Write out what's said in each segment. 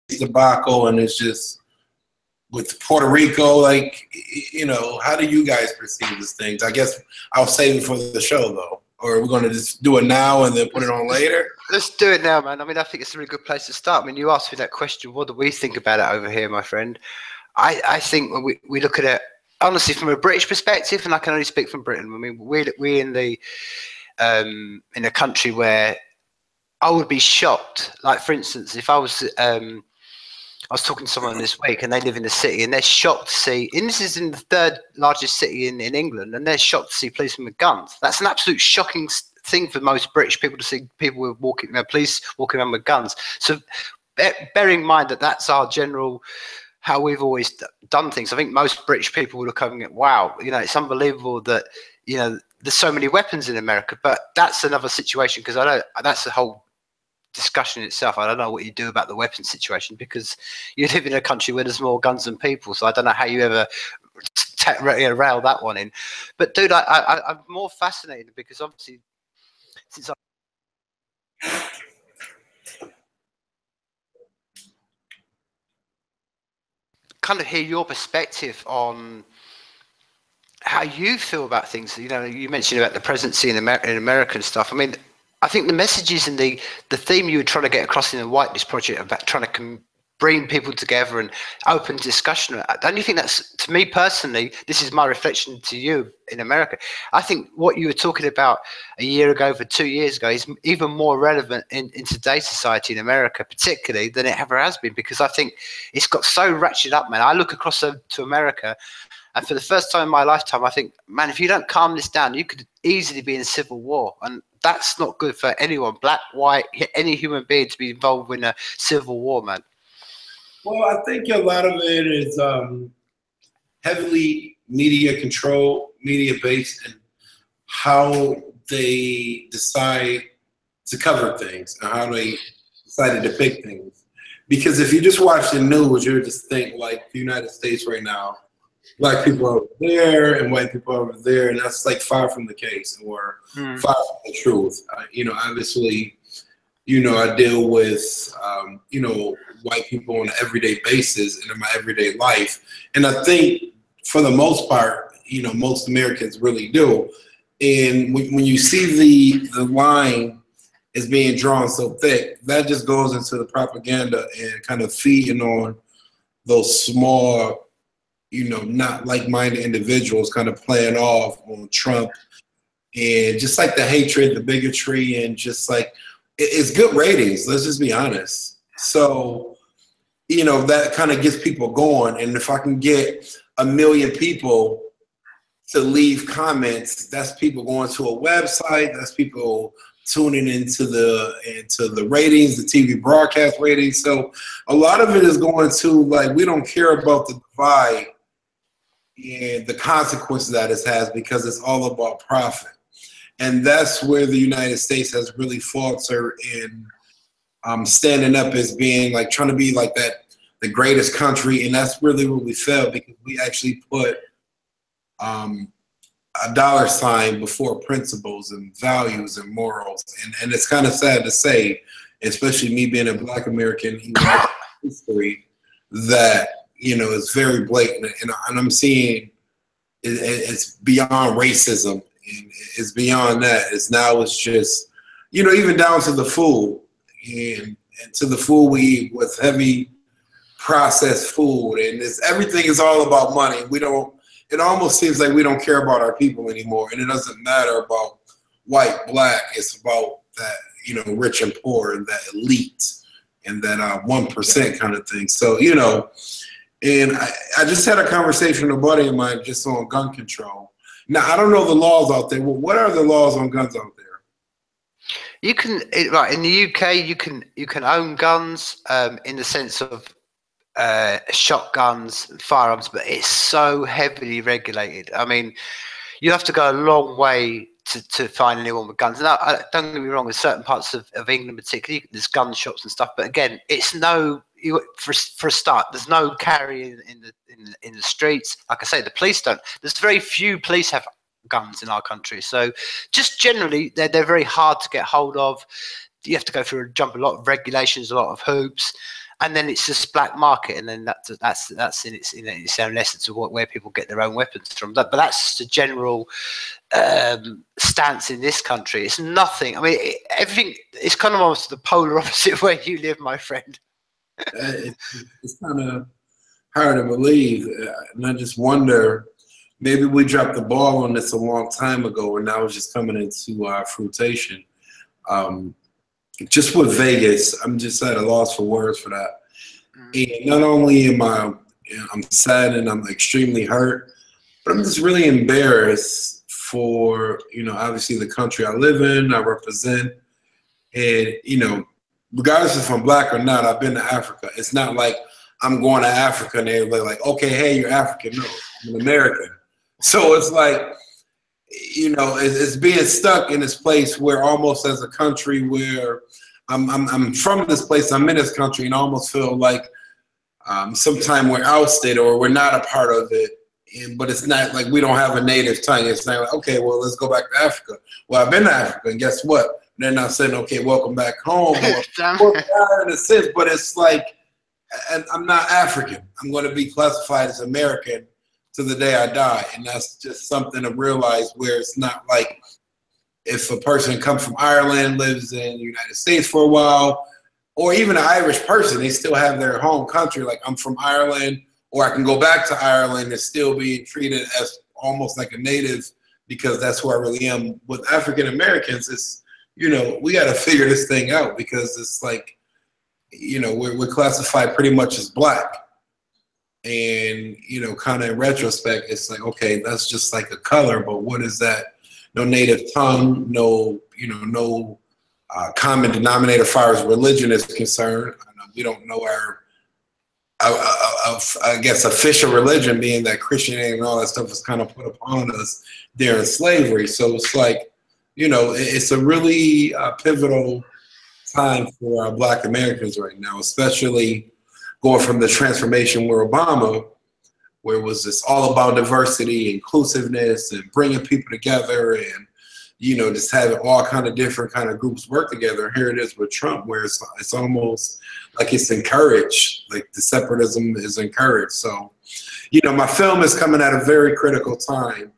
debacle, and it's just with Puerto Rico, like, how do you guys perceive these things? I guess I'll save it for the show, though. Or we're going to just do it now and then put it on later? Let's do it now, man. I mean, I think it's a really good place to start. I mean, you asked me that question, what do we think about it over here, my friend? I think when we look at it, honestly, from a British perspective, and I can only speak from Britain. I mean, we're in a country where I would be shocked. Like, for instance, if I was talking to someone this week and they live in the city and they're shocked to see, and this is in the third largest city in England, and they're shocked to see policemen with guns. That's an absolute shocking thing for most British people to see people police walking around with guns. So bearing in mind that that's our general, how we've always done things. I think most British people would look over and go, wow, it's unbelievable that, there's so many weapons in America. But that's another situation, because I know that's a whole discussion in itself. I don't know what you do about the weapons situation, because you live in a country where there's more guns than people. So I don't know how you ever rail that one in. But dude, I'm more fascinated because obviously since kind of hear your perspective on how you feel about things. You mentioned about the presidency in America and stuff. I mean, I think the messages and the theme you were trying to get across in the Whitelist Project about trying to bring people together and open discussion, don't you think that's, to me personally, this is my reflection to you in America, I think what you were talking about a year ago, for 2 years ago, is even more relevant in today's society in America, particularly, than it ever has been, because I think it's got so ratcheted up, man. I look across to America, and for the first time in my lifetime, I think, man, if you don't calm this down, you could easily be in a civil war. And that's not good for anyone, black, white, any human being, to be involved in a civil war, man. Well, I think a lot of it is heavily media control, media based, and how they decide to cover things and how they decide to depict things. Because if you just watch the news, you would just think, like, the United States right now, black people are over there and white people are over there, and that's like far from the case, or far from the truth. Obviously, I deal with, white people on an everyday basis and in my everyday life. And I think for the most part, most Americans really do. And when you see the line is being drawn so thick, that just goes into the propaganda and kind of feeding on those small, not like-minded individuals kind of playing off on Trump, and just like the hatred, the bigotry, and just like, it's good ratings. Let's just be honest. So, that kind of gets people going. And if I can get 1 million people to leave comments, that's people going to a website, that's people tuning into the ratings, the TV broadcast ratings. So a lot of it is going to, like, we don't care about the divide and the consequences that it has, because it's all about profit. And that's where the United States has really faltered in standing up as being, like, trying to be like the greatest country. And that's really where we failed, because we actually put a dollar sign before principles and values and morals. And it's kind of sad to say, especially me being a Black American, even history, that, it's very blatant. And I'm seeing it's beyond racism. And it's beyond that. It's just, even down to the food, and to the food we eat with heavy processed food, and everything is all about money. It almost seems like we don't care about our people anymore, and it doesn't matter about white, black. It's about that, rich and poor, and that elite, and that 1% kind of thing. So, and I just had a conversation with a buddy of mine just on gun control. Now, I don't know the laws out there. Well, what are the laws on guns out there? You can, right, in the UK, you can own guns in the sense of shotguns, firearms, but it's so heavily regulated. I mean, you have to go a long way to find anyone with guns. Now, don't get me wrong, in certain parts of England particularly, there's gun shops and stuff, but again, it's for a start, there's no carrying in the streets. Like I say, the police don't. There's very few police have guns in our country. So just generally, they're very hard to get hold of. You have to jump a lot of regulations, a lot of hoops. and then it's just black market, and then that's in its own essence of where people get their own weapons from. But that's just a general stance in this country. It's nothing. I mean, everything. It's kind of almost the polar opposite where you live, my friend. It's kind of hard to believe, and I just wonder. Maybe we dropped the ball on this a long time ago, and now it's just coming into fruition. Just with Vegas, I'm just at a loss for words for that. And not only am I'm sad and I'm extremely hurt, but I'm just really embarrassed for, obviously the country I live in, I represent, and, regardless if I'm black or not, I've been to Africa. It's not like I'm going to Africa and they're like, okay, hey, you're African. No, I'm an American. So it's like, it's being stuck in this place where almost as a country where I'm from this place, I'm in this country, and I almost feel like sometime we're ousted or we're not a part of it. But it's not like we don't have a native tongue. It's not like, okay, well, let's go back to Africa. Well, I've been to Africa, and guess what? They're not saying, okay, welcome back home. Or in a sense, but it's like, I'm not African. I'm going to be classified as American to the day I die. And that's just something to realize, where it's not like if a person comes from Ireland, lives in the United States for a while, or even an Irish person, they still have their home country. Like, I'm from Ireland, or I can go back to Ireland and still be treated as almost like a native, because that's who I really am. With African Americans, it's, we got to figure this thing out, because it's like, we're classified pretty much as black. And, kind of in retrospect, it's like, okay, that's just like a color, but what is that? No native tongue, no, no common denominator as far as religion is concerned. We don't know our, I guess, official religion, being that Christianity and all that stuff was kind of put upon us during slavery. So it's like, it's a really pivotal time for black Americans right now, especially going from the transformation where Obama, where it was just all about diversity, inclusiveness, and bringing people together, and just having all kind of different kind of groups work together. Here it is with Trump, where it's almost like it's encouraged, like the separatism is encouraged. So, my film is coming at a very critical time,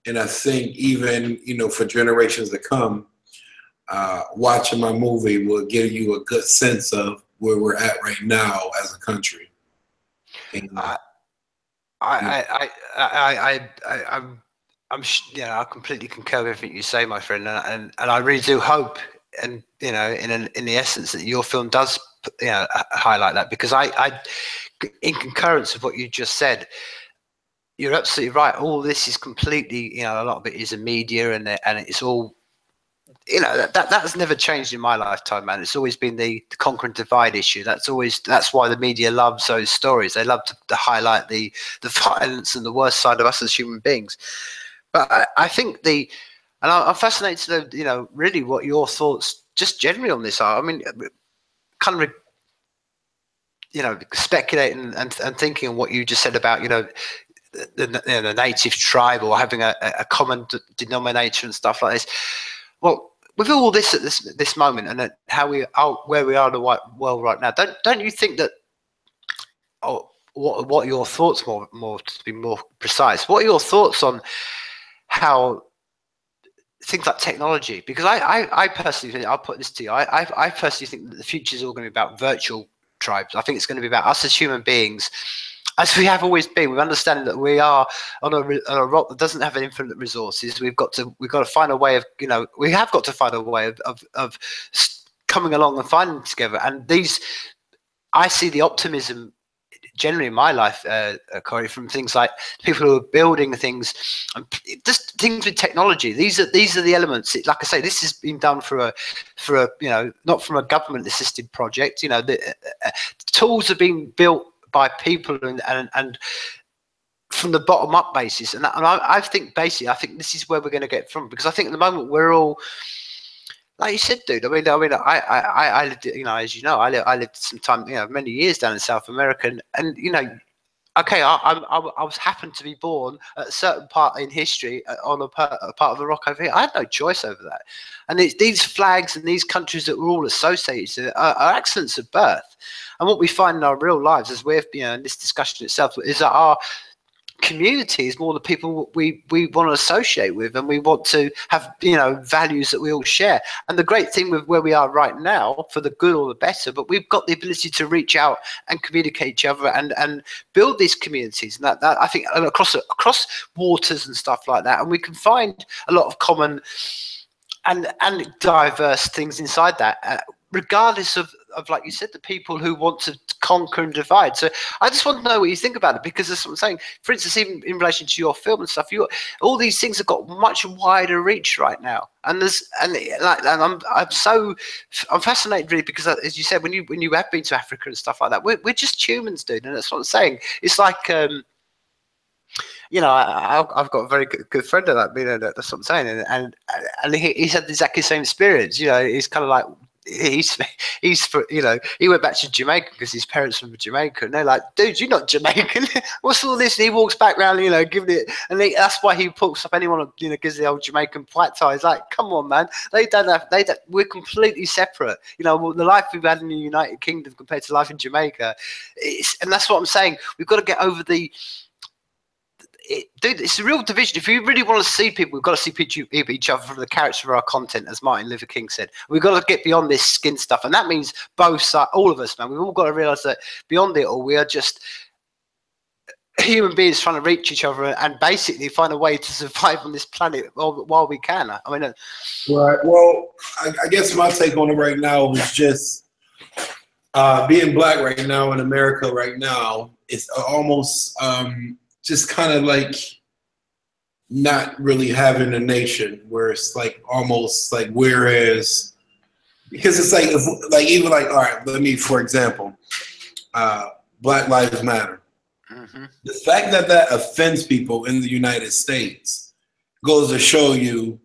and I think even for generations to come, watching my movie will give you a good sense of where we're at right now as a country. And, I completely concur with everything you say, my friend, and I really do hope, and in the essence, that your film does highlight that, because I in concurrence with what you just said, you're absolutely right. All this is completely, a lot of it is a media, and it's all, that has never changed in my lifetime, man. It's always been the conquer and divide issue. That's why the media loves those stories. They love to highlight the violence and the worst side of us as human beings. But I think and I'm fascinated to know, really what your thoughts just generally on this are. I mean, kind of, speculating and thinking on what you just said about, the native tribe, or having a common denominator and stuff like this. Well, with all this at this moment, and how we are, where we are in the world right now, don't you think that? What are your thoughts, more to be more precise? What are your thoughts on how things like technology? Because I personally think, I'll put this to you, I personally think that the future is all going to be about virtual tribes. I think it's going to be about us as human beings, as we have always been. We understand that we are on a rock that doesn't have infinite resources. We've got to find a way of, we have got to find a way of coming along and finding together. And I see the optimism generally in my life, Korey, from things like people who are building things, and just things with technology. These are the elements. Like I say, this has been done for a not from a government assisted project. The tools are being built by people and from the bottom up basis. And I think this is where we're going to get from, because I think at the moment we're all, like you said, dude. I mean, I lived, as you know, I lived some time, many years down in South America, and okay, I was happened to be born at a certain part in history on a part of the rock over here. I had no choice over that. And it's these flags and these countries that we're all associated to are accidents of birth. And what we find in our real lives, as we've, in this discussion itself, is that our community is more the people we want to associate with, and we want to have values that we all share. And the great thing with where we are right now, for the good or the better, but we've got the ability to reach out and communicate each other and build these communities, and that I think across waters and stuff like that, and we can find a lot of common and diverse things inside that, regardless of like you said, the people who want to conquer and divide. So I just want to know what you think about it, because that's what I'm saying. For instance, even in relation to your film and stuff, all these things have got much wider reach right now. And I'm fascinated really, because as you said, when you have been to Africa and stuff like that, we're just humans, dude, and that's what I'm saying. It's like I've got a very good friend of that. That's what I'm saying, and he's had exactly the same experience. He's kind of like he's he went back to Jamaica because his parents were from Jamaica, and they're like, dude, you're not Jamaican. What's all this? And he walks back around, giving it, and that's why he pulls up anyone, gives the old Jamaican white tie. He's like, come on, man, we're completely separate. The life we've had in the United Kingdom compared to life in Jamaica, and that's what I'm saying. We've got to get over dude, it's a real division. If you really want to see people, we've got to see each other from the character of our content, as Martin Luther King said. We've got to get beyond this skin stuff, and that means both sides, all of us, man. We've all got to realize that beyond it all, we are just human beings trying to reach each other and basically find a way to survive on this planet while we can. Right. Well, I guess my take on it right now is just being black right now in America right now. It's almost just kind of like not really having a nation, where it's like almost like, whereas, because it's like, even like, all right, let me, for example, Black Lives Matter. Mm-hmm. The fact that offends people in the United States goes to show you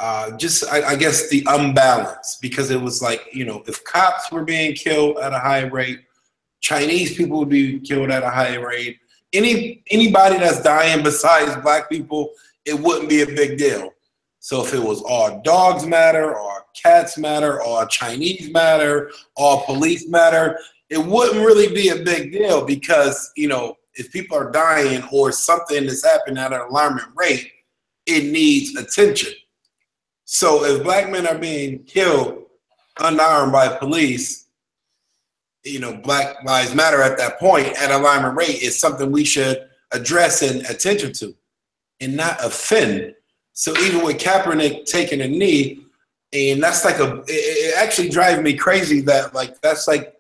I guess the unbalance, because it was like, if cops were being killed at a high rate, Chinese people would be killed at a high rate. Anybody that's dying besides black people, it wouldn't be a big deal. So if it was all dogs matter, or cats matter, or Chinese matter, or police matter, it wouldn't really be a big deal, because if people are dying or something is happening at an alarming rate, it needs attention. So if black men are being killed unarmed by police, Black Lives Matter at that point at alarming rate is something we should address and attention to, and not offend. So even with Kaepernick taking a knee, and that's like it actually drives me crazy that that's like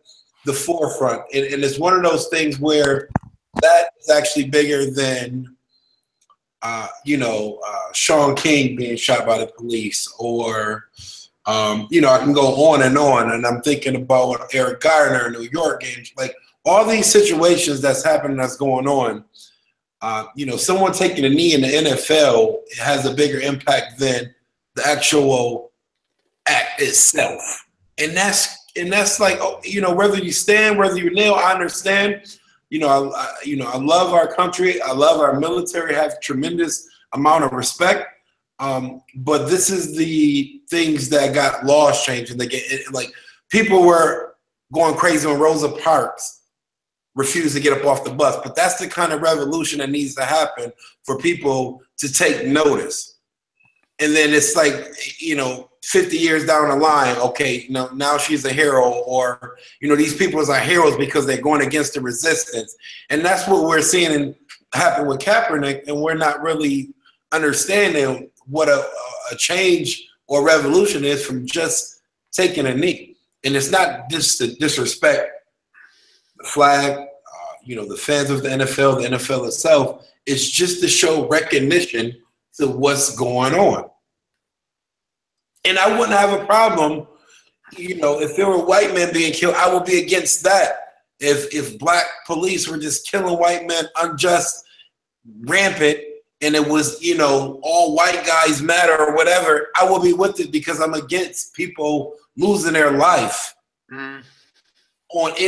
the forefront, and it's one of those things where that is actually bigger than Sean King being shot by the police, or I can go on, and I'm thinking about Eric Garner in New York games, like all these situations that's happening, that's going on. Someone taking a knee in the NFL has a bigger impact than the actual act itself, and that's like, whether you stand, whether you kneel, I understand. I love our country. I love our military. Have tremendous amount of respect. But this is the things that got laws changed, and people were going crazy when Rosa Parks refused to get up off the bus. But that's the kind of revolution that needs to happen for people to take notice. And then it's like, 50 years down the line, okay, now she's a hero, or, these people are heroes because they're going against the resistance. And that's what we're seeing happen with Kaepernick, and we're not really understanding what a change or revolution is from just taking a knee. And it's not just to disrespect the flag, the fans of the NFL itself. It's just to show recognition to what's going on. And I wouldn't have a problem, if there were white men being killed, I would be against that. If black police were just killing white men unjust, rampant, and it was, all white guys matter or whatever, I will be with it, because I'm against people losing their life on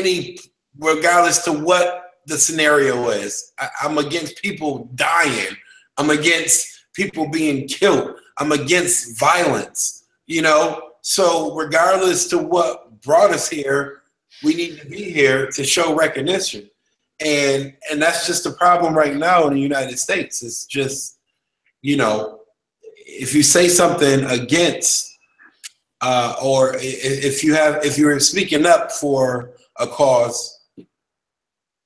regardless to what the scenario is. I'm against people dying. I'm against people being killed. I'm against violence, you know? So regardless to what brought us here, we need to be here to show recognition. And that's just the problem right now in the United States. It's just, you know, if you say something against, or if you're speaking up for a cause,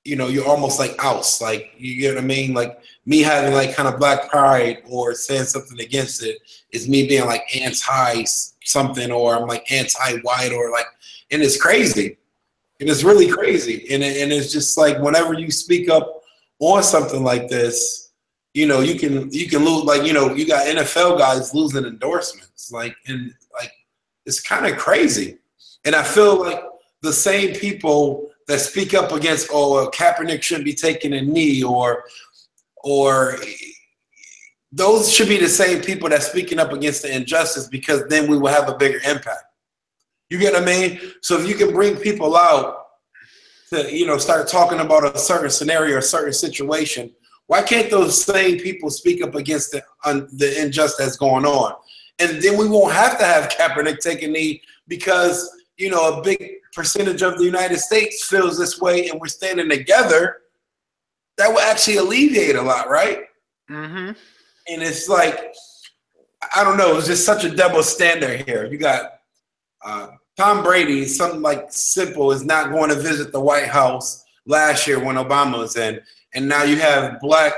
you know, you're almost like oust. Like, you get what I mean? Like, me having like kind of black pride or saying something against it is me being like anti something, or I'm like anti-white, or like, and it's crazy. And it's really crazy. And it's just like, whenever you speak up on something like this, you know, you can lose, like, you know, you got NFL guys losing endorsements. Like, and like, it's kind of crazy. And I feel like the same people that speak up against, oh, Kaepernick shouldn't be taking a knee, or those should be the same people that's speaking up against the injustice, because then we will have a bigger impact. You get what I mean? So if you can bring people out to, you know, start talking about a certain scenario, a certain situation, why can't those same people speak up against the injustice that's going on? And then we won't have to have Kaepernick take a knee, because, you know, a big percentage of the United States feels this way, and we're standing together. That will actually alleviate a lot, right? Mm-hmm. And it's like, I don't know, it's just such a double standard here. You got Tom Brady, something like simple, is not going to visit the White House last year when Obama was in. And now you have black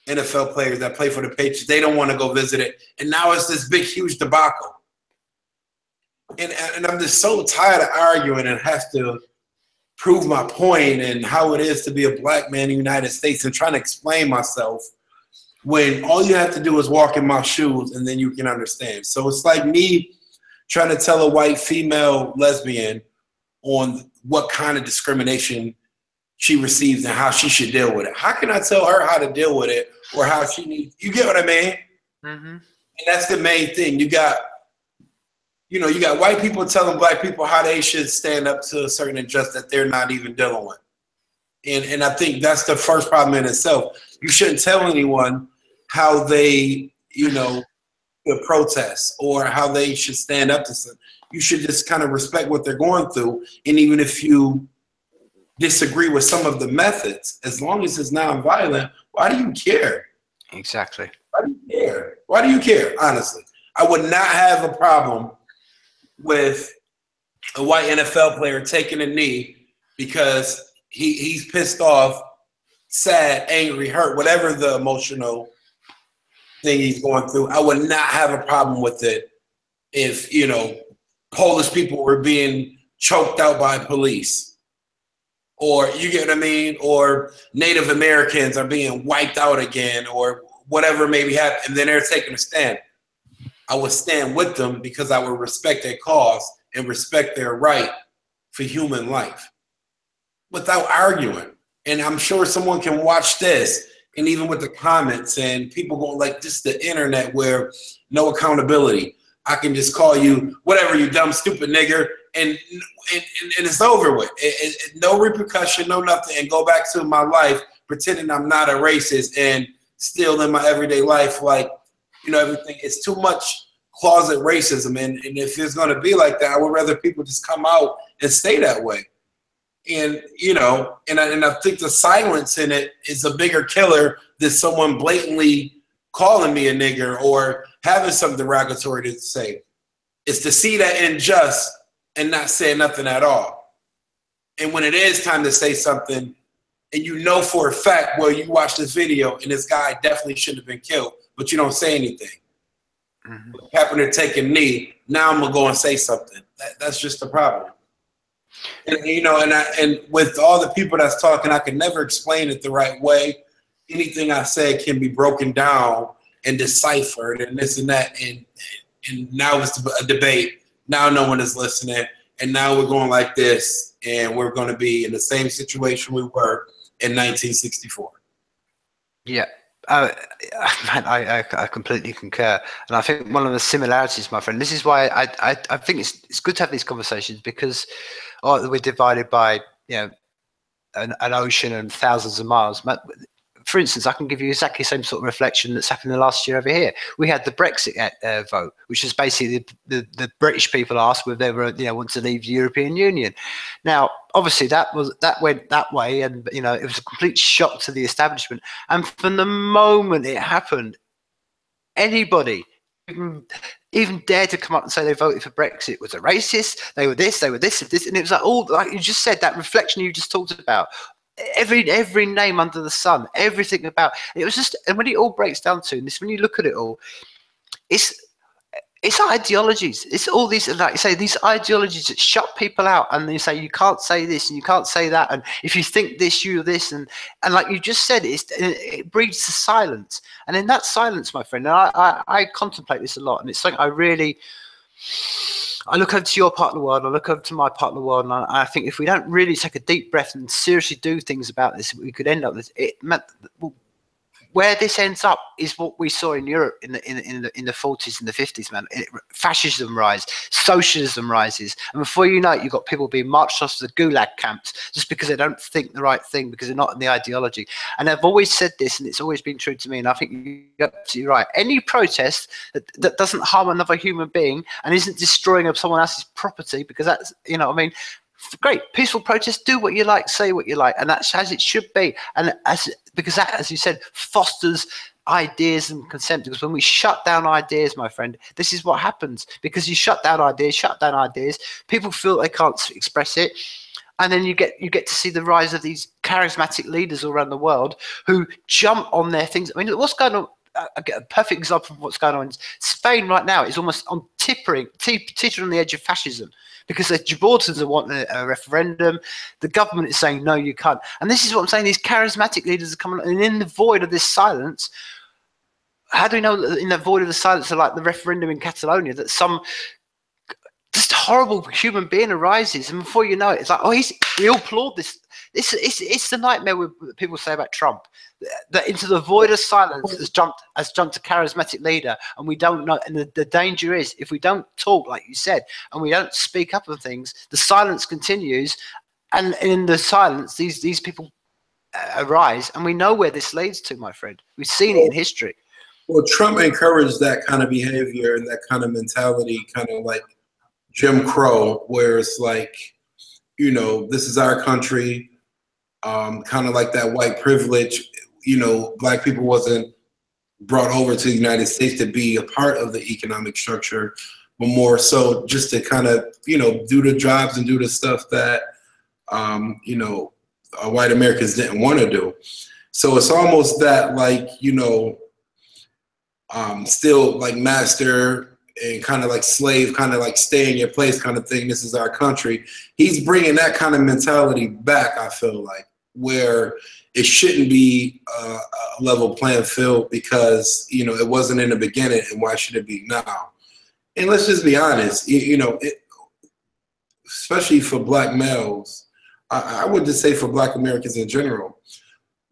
NFL players that play for the Patriots. They don't want to go visit it. And now it's this big, huge debacle. And I'm just so tired of arguing and have to prove my point and how it is to be a black man in the United States and trying to explain myself, when all you have to do is walk in my shoes and then you can understand. So it's like me trying to tell a white female lesbian on what kind of discrimination she receives and how she should deal with it. How can I tell her how to deal with it, or how she needs? You get what I mean? Mm-hmm. And that's the main thing. You got white people telling black people how they should stand up to a certain injustice that they're not even dealing with. And I think that's the first problem in itself. You shouldn't tell anyone how they, you know, to protest or how they should stand up to something. You should just kind of respect what they're going through. And even if you disagree with some of the methods, as long as it's nonviolent, why do you care? Exactly. Why do you care? Why do you care? Honestly, I would not have a problem with a white NFL player taking a knee because he's pissed off, sad, angry, hurt, whatever the emotional thing he's going through. I would not have a problem with it if, you know, Polish people were being choked out by police, or, you get what I mean, or Native Americans are being wiped out again, or whatever maybe happened, and then they're taking a stand. I would stand with them because I would respect their cause and respect their right for human life without arguing. And I'm sure someone can watch this, and even with the comments and people going like, this is the internet where no accountability. I can just call you whatever, you dumb, stupid nigger, and it's over with. No repercussion, no nothing, and go back to my life pretending I'm not a racist and still in my everyday life, like, you know, everything. It's too much closet racism, and if it's going to be like that, I would rather people just come out and stay that way. And, you know, and I think the silence in it is a bigger killer than someone blatantly calling me a nigger or having something derogatory to say. It's to see that unjust and not say nothing at all. And when it is time to say something, and you know for a fact, well, you watch this video and this guy definitely shouldn't have been killed, but you don't say anything. Mm-hmm. Kaepernick taking a knee, now I'm gonna go and say something. That's just the problem. And, you know, and with all the people that's talking, I can never explain it the right way. Anything I say can be broken down and deciphered and this and that, and now it's a debate. Now no one is listening, and now we're going like this, and we're going to be in the same situation we were in 1964. Yeah. I completely concur, and I think one of the similarities, my friend. This is why I think it's good to have these conversations, because we're divided by, you know, an ocean and thousands of miles. For instance, I can give you exactly the same sort of reflection that's happened in the last year over here. We had the Brexit vote, which is basically the British people asked whether they were, want to leave the European Union. Now, obviously, that went that way, and it was a complete shock to the establishment. And from the moment it happened, anybody even dared to come up and say they voted for Brexit was a racist. They were this, and it was like you just said, that reflection you just talked about. Every name under the sun, everything about it was just, and when it all breaks down to this, when you look at it all, it's ideologies. It's all these, like you say, these ideologies that shut people out, and they say you can't say this and you can't say that, and if you think this, you're this, and like you just said, it breeds to silence, and in that silence, my friend, and I contemplate this a lot, and it's something I look over to your part of the world, I look over to my part of the world, and I think if we don't really take a deep breath and seriously do things about this, we could end up with it. Where this ends up is what we saw in Europe in the 40s and the 50s, man. Fascism rises, socialism rises, and before you know it, you've got people being marched off to the gulag camps just because they don't think the right thing, because they're not in the ideology. And I've always said this, and it's always been true to me, and I think you're absolutely right. Any protest that doesn't harm another human being and isn't destroying someone else's property, because that's, great, peaceful protest, do what you like, say what you like, and that's as it should be. And because that, as you said, fosters ideas and consent. Because when we shut down ideas, my friend, this is what happens. Because you shut down ideas, people feel they can't express it, and then you get to see the rise of these charismatic leaders all around the world who jump on their things. I mean, what's going on? I get a perfect example of what's going on in Spain right now. Is almost on teetering on the edge of fascism, because the Gibraltars are wanting a referendum. The government is saying, no, you can't. And this is what I'm saying. These charismatic leaders are coming, and in the void of this silence, how do we know that in the void of the silence, like the referendum in Catalonia, that some just horrible human being arises, and before you know it, it's like, we all applaud this. It's the nightmare that people say about Trump, that into the void of silence has jumped a charismatic leader, and we don't know. And the danger is, if we don't talk, like you said, and we don't speak up on things, the silence continues, and in the silence, these people arise, and we know where this leads to, my friend. We've seen it in history. Well, Trump encouraged that kind of behavior and that kind of mentality, kind of like Jim Crow, where it's like, this is our country. Kind of like that white privilege, black people wasn't brought over to the United States to be a part of the economic structure, but more so just to kind of, do the jobs and do the stuff that, white Americans didn't want to do. So it's almost that, like, still like master and kind of like slave, kind of like stay in your place kind of thing. This is our country. He's bringing that kind of mentality back, I feel like, where it shouldn't be a level playing field, because, it wasn't in the beginning, and why should it be now? And let's just be honest, especially for black males, I would just say for black Americans in general,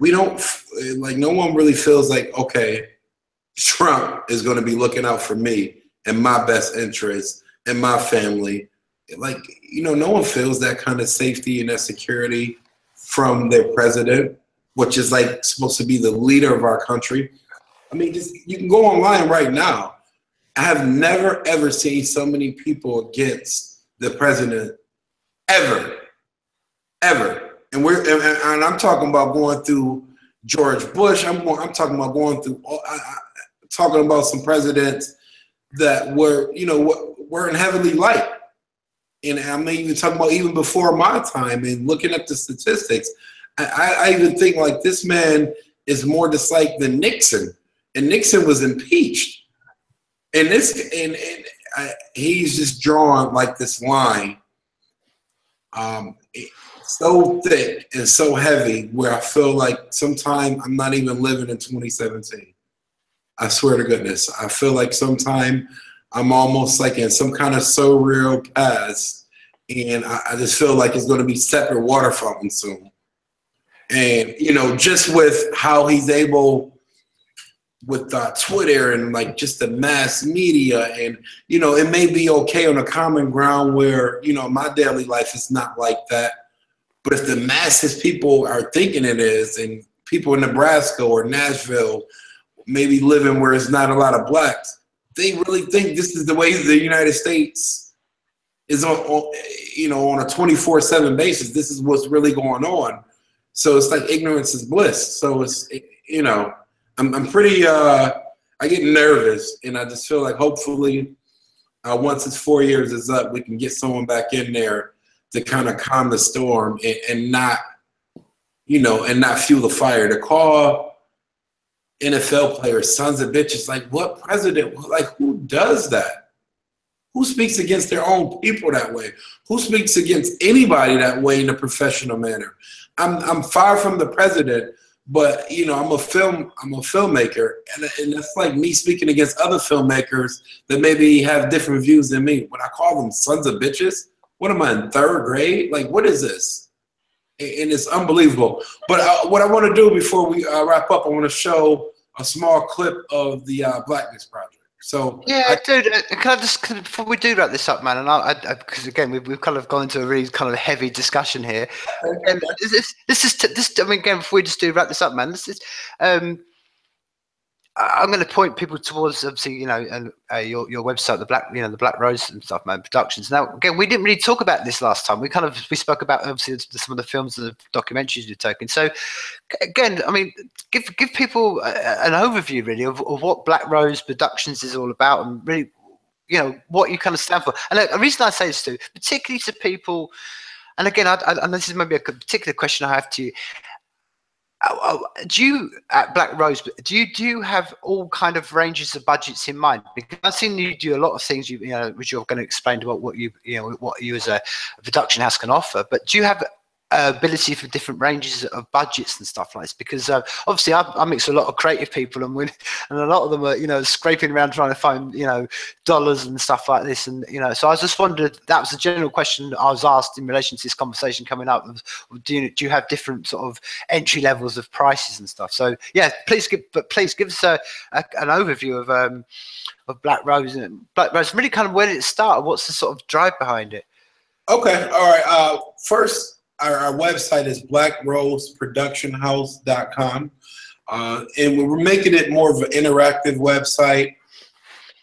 we don't, like, no one really feels like, okay, Trump is going to be looking out for me and my best interests and my family. Like, no one feels that kind of safety and that security from their president, which is like supposed to be the leader of our country. I mean, you can go online right now. I have never, ever seen so many people against the president, ever. And I'm talking about going through George Bush. I'm talking about going through, talking about some presidents that were, weren't heavily liked. And I'm even talking about even before my time, and looking at the statistics, I even think like this man is more disliked than Nixon, and Nixon was impeached. And he's just drawn like this line, so thick and so heavy, where I feel like sometimes I'm not even living in 2017. I swear to goodness, I feel like sometimes I'm almost like in some kind of surreal past, and I just feel like it's going to be separate water fountains soon. And, just with how he's able with Twitter and like just the mass media, and, it may be okay on a common ground where, my daily life is not like that. But if the masses people are thinking it is, and people in Nebraska or Nashville, maybe living where it's not a lot of blacks, they really think this is the way the United States is on a 24/7 basis. This is what's really going on. So it's like ignorance is bliss. So it's, I'm pretty, I get nervous, and I just feel like hopefully once it's 4 years is up, we can get someone back in there to kind of calm the storm and not, and not fuel the fire. To call NFL players sons of bitches, like what president, like who does that? Who speaks against their own people that way? Who speaks against anybody that way in a professional manner? I'm far from the president, but I'm a filmmaker, and that's like me speaking against other filmmakers that maybe have different views than me. When I call them sons of bitches, what am I in 3rd grade? Like, what is this? And it's unbelievable. But what I want to do before we wrap up, I want to show a small clip of the Blackness Project. So yeah, dude, can I just, before we do wrap this up, man, and because again we've kind of gone into a really kind of heavy discussion here. And this, I mean, again, before we just do wrap this up, man, this is I'm going to point people towards, obviously, your website, the Black Rose and stuff, man, Productions. Now, again, we didn't really talk about this last time. We spoke about, obviously, some of the films and the documentaries you've taken. So, again, I mean, give people an overview, really, of what Black Rose Productions is all about, and really, what you kind of stand for. And the reason I say this too, particularly to people, and again, and this is maybe a particular question I have to you. Do you at Black Rose? Do you have all kind of ranges of budgets in mind? Because I've seen you do a lot of things, which you're going to explain about what you as a production house can offer. But do you have ability for different ranges of budgets and stuff like this? Because obviously I mix a lot of creative people, and a lot of them are scraping around trying to find dollars and stuff like this, and so I just wondered, that was a general question I was asked in relation to this conversation coming up. Do you have different sort of entry levels of prices and stuff? So yeah, please give us an overview of Black Rose. And Black Rose, really, kind of, where did it start? What's the sort of drive behind it? Okay, all right. First, our website is blackroseproductionhouse.com, and we're making it more of an interactive website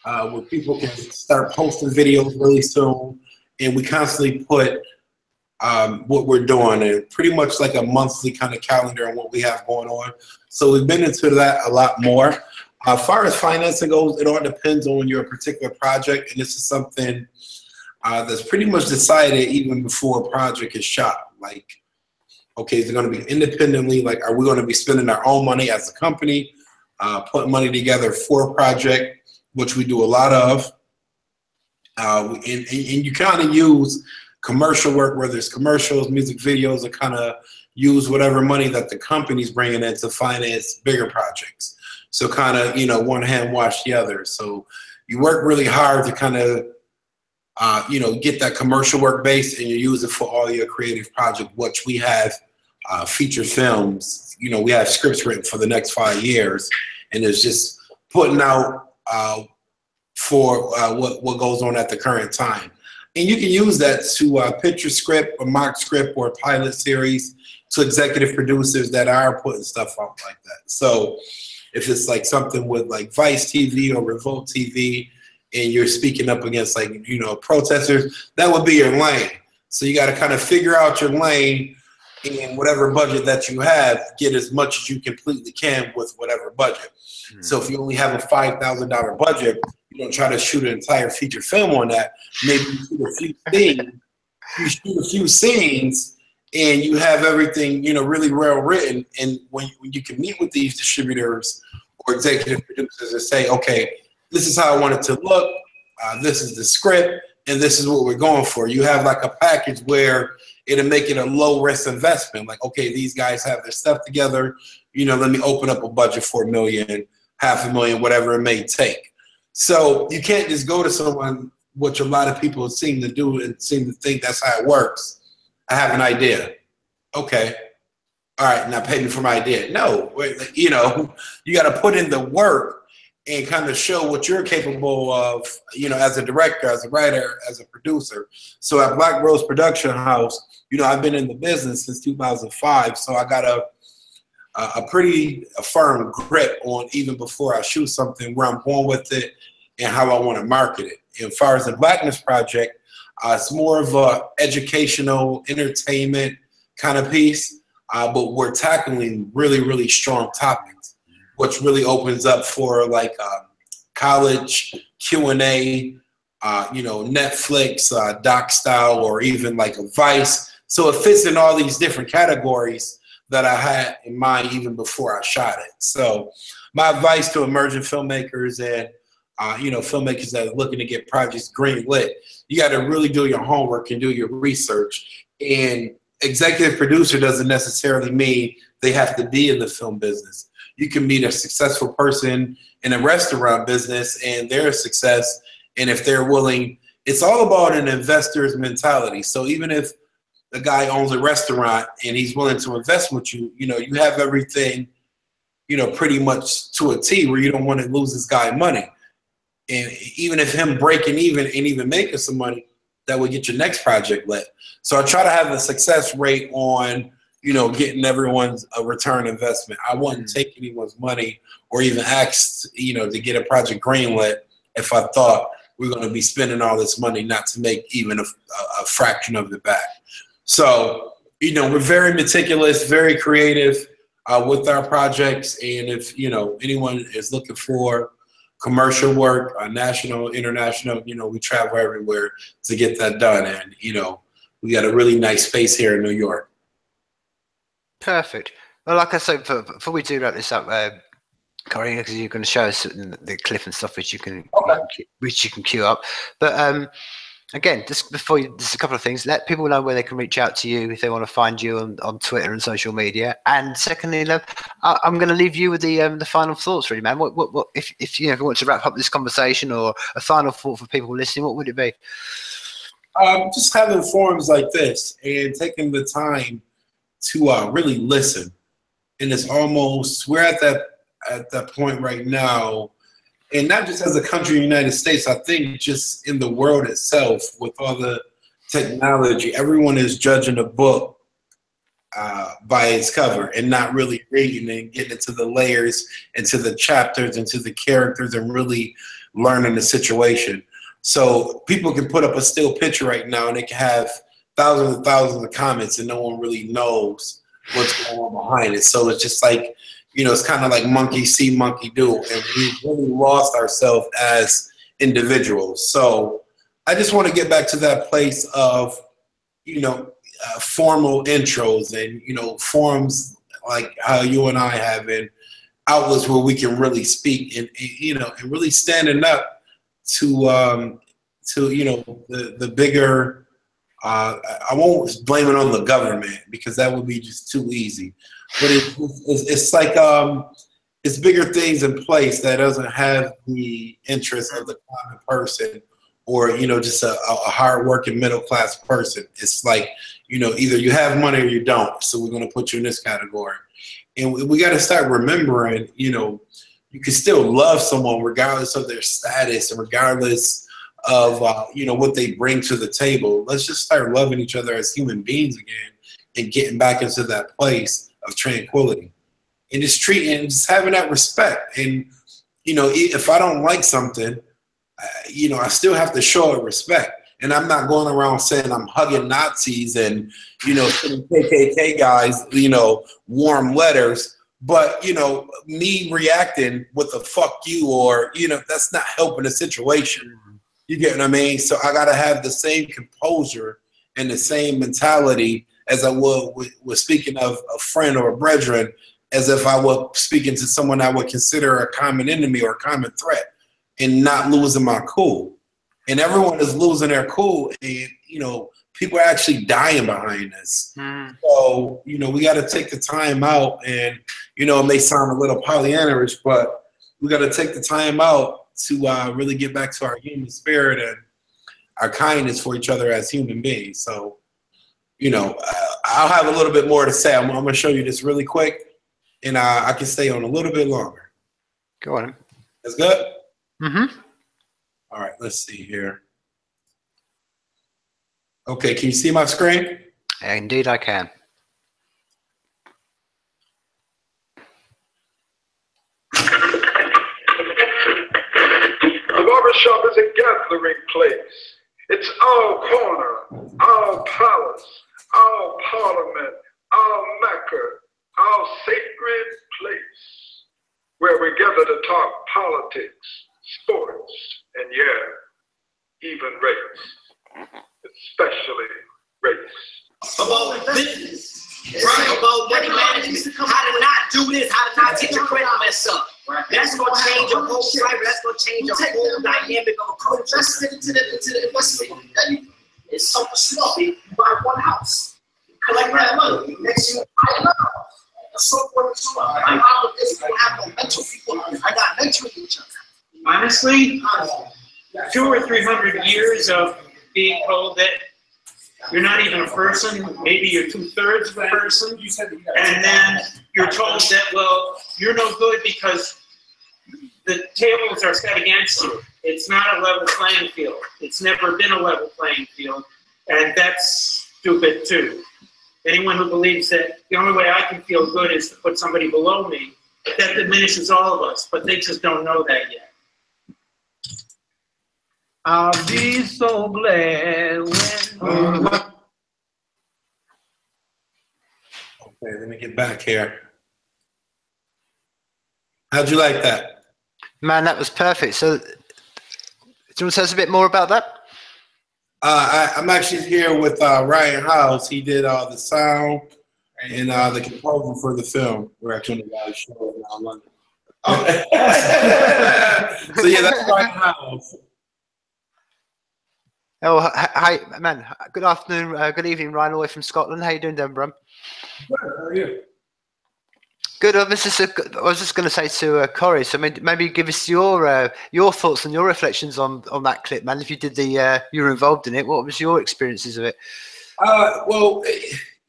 where people can start posting videos really soon, and we constantly put what we're doing, and pretty much like a monthly kind of calendar on what we have going on. So we've been into that a lot more. As far as financing goes, it all depends on your particular project, and this is something that's pretty much decided even before a project is shot. Like, okay, is it going to be independently? Like, are we going to be spending our own money as a company, putting money together for a project, which we do a lot of. And you kind of use commercial work, whether it's commercials, music videos, or kind of use whatever money that the company's bringing in to finance bigger projects. So kind of, one hand wash the other. So you work really hard to kind of get that commercial work base, and you use it for all your creative project, which we have feature films. We have scripts written for the next 5 years, and it's just putting out for what goes on at the current time. And you can use that to pitch your script, a mock script, or a pilot series to executive producers that are putting stuff out like that. So if it's like something with like Vice TV or Revolt TV, and you're speaking up against protesters, that would be your lane. So you got to kind of figure out your lane, and whatever budget that you have, get as much as you completely can with whatever budget. Mm-hmm. So if you only have a $5,000 budget, you don't try to shoot an entire feature film on that. Maybe you shoot a few scenes. You shoot a few scenes, and you have everything really well written. And when you can meet with these distributors or executive producers and say, okay, this is how I want it to look, this is the script, and this is what we're going for. You have like a package where it'll make it a low-risk investment. Like, okay, these guys have their stuff together. Let me open up a budget for $1 million, $500,000, whatever it may take. So you can't just go to someone, which a lot of people seem to do and seem to think that's how it works. I have an idea. Okay. All right, now pay me for my idea. No, you got to put in the work. and kind of show what you're capable of, you know, as a director, as a writer, as a producer. So at Black Rose Production House, you know, I've been in the business since 2005, so I got a pretty firm grip on even before I shoot something, where I'm going with it and how I want to market it. And as far as the Blackness Project, it's more of a educational, entertainment kind of piece, but we're tackling really, really strong topics, which really opens up for like college Q&A, you know, Netflix, doc style, or even like a Vice. So it fits in all these different categories that I had in mind even before I shot it. So my advice to emerging filmmakers and you know, filmmakers that are looking to get projects green lit, you got to really do your homework and do your research. And executive producer doesn't necessarily mean they have to be in the film business. You can meet a successful person in a restaurant business and they're a success. And if they're willing, it's all about an investor's mentality. So even if the guy owns a restaurant and he's willing to invest with you, you know, you have everything, you know, pretty much to a T, where you don't want to lose this guy money. And even if him breaking even and even making some money, that would get your next project lit. So I try to have a success rate on, you know, getting everyone's a return investment. I wouldn't take anyone's money or even ask, you know, to get a project greenlit if I thought we're going to be spending all this money not to make even a fraction of it back. So, you know, we're very meticulous, very creative with our projects. And if, you know, anyone is looking for commercial work, national, international, you know, we travel everywhere to get that done. And, you know, we got a really nice space here in New York. Perfect. Well, like I said, before we do wrap this up, Korey, because you're going to show us the clip and stuff which you can queue up. But again, just a couple of things. Let people know where they can reach out to you if they want to find you on Twitter and social media. And secondly, I'm going to leave you with the final thoughts, really, man. What if you know, if you want to wrap up this conversation, or a final thought for people listening, what would it be? Just having forums like this and taking the time to really listen. And it's almost, we're at that point right now. And not just as a country, United States, I think just in the world itself, with all the technology, everyone is judging a book by its cover and not really reading and getting into the layers, into the chapters, into the characters, and really learning the situation. So people can put up a still picture right now and they can have thousands and thousands of comments and no one really knows what's going on behind it. So it's just like, you know, it's kind of like monkey see, monkey do. And we've really lost ourselves as individuals. So I just want to get back to that place of, you know, formal intros and, you know, forums like how you and I have, and outlets where we can really speak and you know, and really standing up to you know, the bigger, I won't blame it on the government because that would be just too easy. But it's like it's bigger things in place that doesn't have the interest of the common person, or, you know, just a hard-working middle-class person. It's like, you know, either you have money or you don't. So we're going to put you in this category. And we got to start remembering, you know, you can still love someone regardless of their status and regardless of, you know, what they bring to the table. Let's just start loving each other as human beings again and getting back into that place of tranquility. And just treating, just having that respect. And, you know, if I don't like something, you know, I still have to show it respect. And I'm not going around saying I'm hugging Nazis and, you know, sending KKK guys, you know, warm letters. But, you know, me reacting with a fuck you, or, you know, that's not helping the situation. You get what I mean? So I got to have the same composure and the same mentality as I would with speaking of a friend or a brethren, as if I were speaking to someone I would consider a common enemy or a common threat, and not losing my cool. And everyone is losing their cool, and, you know, people are actually dying behind this. So, you know, we got to take the time out, and, you know, it may sound a little Pollyanna-ish, but we got to take the time out to really get back to our human spirit and our kindness for each other as human beings. So, you know, I'll have a little bit more to say. I'm going to show you this really quick, and I can stay on a little bit longer. Go on. That's good? Mm-hmm. All right, let's see here. Okay, can you see my screen? Indeed, I can. The barbershop is a gathering place. It's our corner, our palace, our parliament, our Mecca, our sacred place, where we gather to talk politics, sports, and even race, especially race. About business, right? About money management, how to not do this, how to not get your credit messed up. That's gonna change your whole life. That's gonna change your whole dynamic of a culture. Invest into the investment. It's so small. You buy one house, you collect that money. Next year, buy another house. And so forth and so on. My mom with this, don't have no mental people. I got mentoring each other. Honestly, 200 or 300 years of being told that you're not even a person, maybe you're 2/3 of a person, and then you're told that, well, you're no good because the tables are set against you. It's not a level playing field. It's never been a level playing field, and that's stupid too. Anyone who believes that the only way I can feel good is to put somebody below me, that diminishes all of us, but they just don't know that yet. I'll be so glad when... Okay, let me get back here. How'd you like that? Man, that was perfect. So, do you want to tell us a bit more about that? I'm actually here with Ryan House. He did the sound and the composer for the film. We're actually on the live show now in London. So yeah, that's Ryan House. Oh, hi, man. Good afternoon, good evening, Ryan, all the way from Scotland. How you doing, Denver? Good, how are you? Good. I was just going to say to Korey, so maybe give us your thoughts and your reflections on that clip, man. If you did you were involved in it, what was your experiences of it? Well,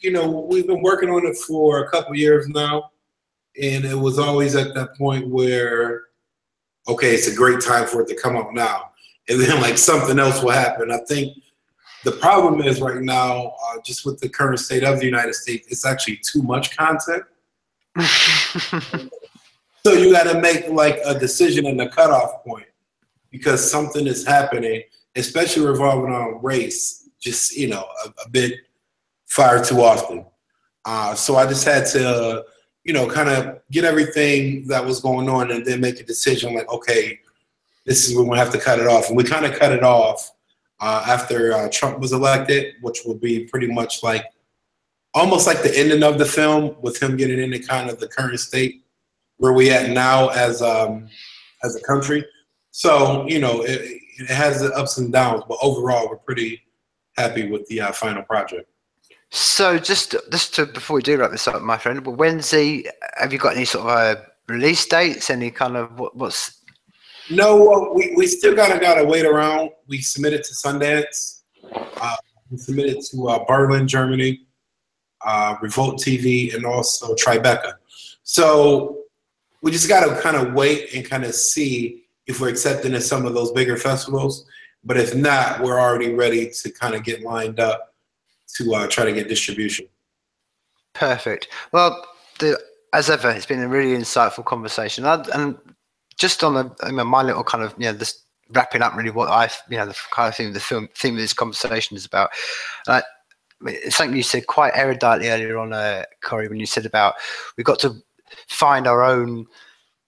you know, we've been working on it for a couple years now, and it was always at that point where, okay, it's a great time for it to come out now. And then like something else will happen. I think the problem is right now, just with the current state of the United States, it's actually too much content. So you got to make like a decision and a cutoff point because something is happening, especially revolving on race, just, you know, a bit far too often. So I just had to, you know, kind of get everything that was going on and then make a decision like, okay, this is when we have to cut it off. And we kind of cut it off after Trump was elected, which will be pretty much like almost like the ending of the film with him getting into kind of the current state where we at now as a country. So, you know, it has the ups and downs, but overall we're pretty happy with the final project. So just to before we do wrap this up, my friend, have you got any sort of release dates? Any kind of what's? No, we still gotta wait around. We submitted to Sundance. We submitted to Berlin, Germany, Revolt TV, and also Tribeca. So we just gotta kind of wait and kind of see if we're accepted in some of those bigger festivals. But if not, we're already ready to kind of get lined up to try to get distribution. Perfect. Well, as ever, it's been a really insightful conversation. And just on my little kind of, you know, this wrapping up really what the kind of theme of this conversation is about. It's something you said quite eruditely earlier on, Korey, when you said about we've got to find our own,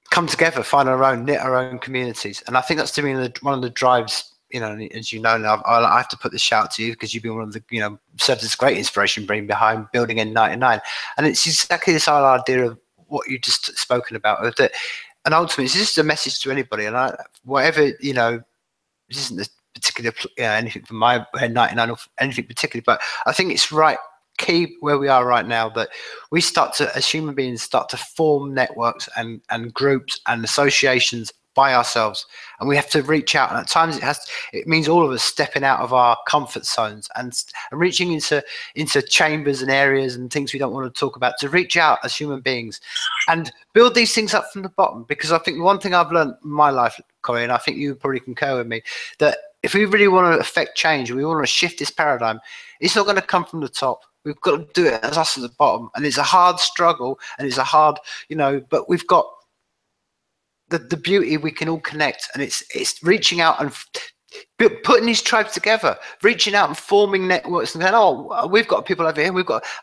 come together, find our own, knit our own communities. And I think that's to me one of the drives, you know, as you know, now I have to put this shout to you because you've been one of the, you know, served as great inspiration behind building in 99. And it's exactly this whole idea of what you just spoken about, that. And ultimately, it's just a message to anybody. And whatever, you know, this isn't a particular anything from my 99 or anything particularly, but I think it's key where we are right now that we start to, as human beings, start to form networks and groups and associations by ourselves, and we have to reach out. And at times it means all of us stepping out of our comfort zones and reaching into chambers and areas and things we don't want to talk about, to reach out as human beings and build these things up from the bottom. Because I think one thing I've learned in my life, Korey, and I think you probably concur with me, that if we really want to affect change, we want to shift this paradigm, it's not going to come from the top. We've got to do it as us at the bottom, and it's a hard struggle, and it's a hard, but we've got the beauty. We can all connect, and it's reaching out and putting these tribes together, reaching out and forming networks, and saying, "Oh, we've got people over here.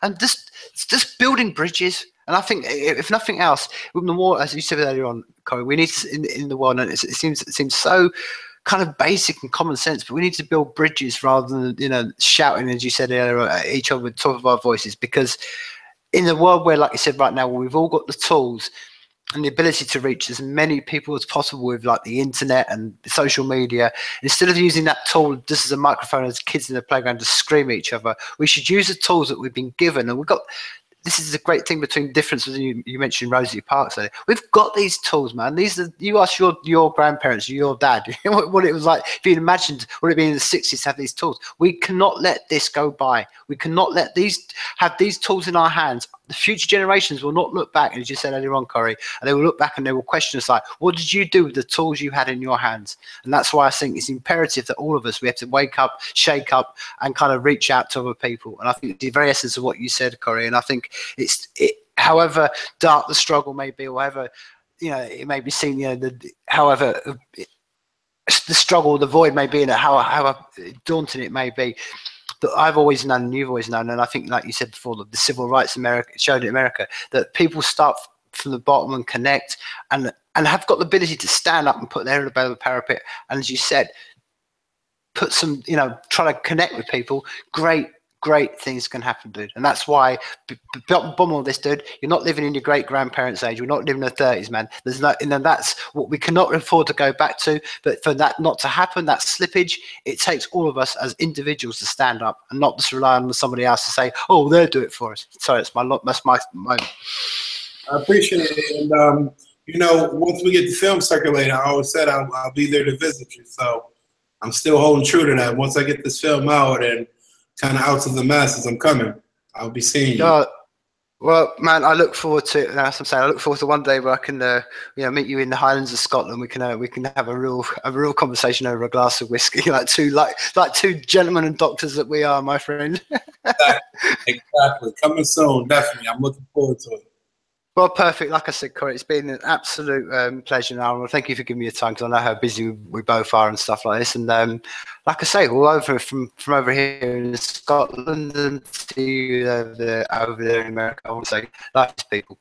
And just building bridges." And I think, if nothing else, the more, as you said earlier on, Korey, we need to, in the world, and it seems so kind of basic and common sense, but we need to build bridges rather than shouting, as you said earlier, at each other at the top of our voices. Because in the world where, like you said, right now, we've all got the tools and the ability to reach as many people as possible with like the internet and social media, instead of using that tool just as a microphone as kids in the playground to scream at each other, we should use the tools that we've been given. And this is the great thing between differences. You mentioned Rosie Parks earlier. We've got these tools, man. You ask your grandparents, your dad, what it was like. If you imagined what it'd be in the 60s to have these tools, we cannot let this go by. We cannot let have these tools in our hands. The future generations will not look back, as you said earlier on, Korey, and they will look back and they will question us like, what did you do with the tools you had in your hands? And that's why I think it's imperative that all of us, we have to wake up, shake up, and kind of reach out to other people. And I think it's the very essence of what you said, Korey. And I think however dark the struggle may be, or however, it may be seen, however the struggle, the void may be, and how daunting it may be, that I've always known and you've always known, and I think, like you said before, the civil rights showed in America, that people start from the bottom and connect and have got the ability to stand up and put their head above the parapet, and as you said, put some, try to connect with people. Great things can happen, dude. And that's why, bottom all this, dude, you're not living in your great grandparents' age. We're not living in the 30s, man. There's no, and that's what we cannot afford to go back to. But for that not to happen, that slippage, it takes all of us as individuals to stand up and not just rely on somebody else to say, "Oh, they'll do it for us." Sorry, that's my. I appreciate it. And once we get the film circulated, I always said I'll be there to visit you. So I'm still holding true to that. Once I get this film out and kind of out to the masses, I'm coming. I'll be seeing you. Well, man, I look forward to it. As I'm saying, I look forward to one day where I can, meet you in the Highlands of Scotland. We can have a real conversation over a glass of whiskey, like two gentlemen and doctors that we are, my friend. Exactly. Coming soon, definitely. I'm looking forward to it. Well, perfect. Like I said, Korey, it's been an absolute pleasure. Now, well, thank you for giving me your time, because I know how busy we both are and stuff like this. And like I say, all over from over here in Scotland and to over there in America, I want to say, life is people.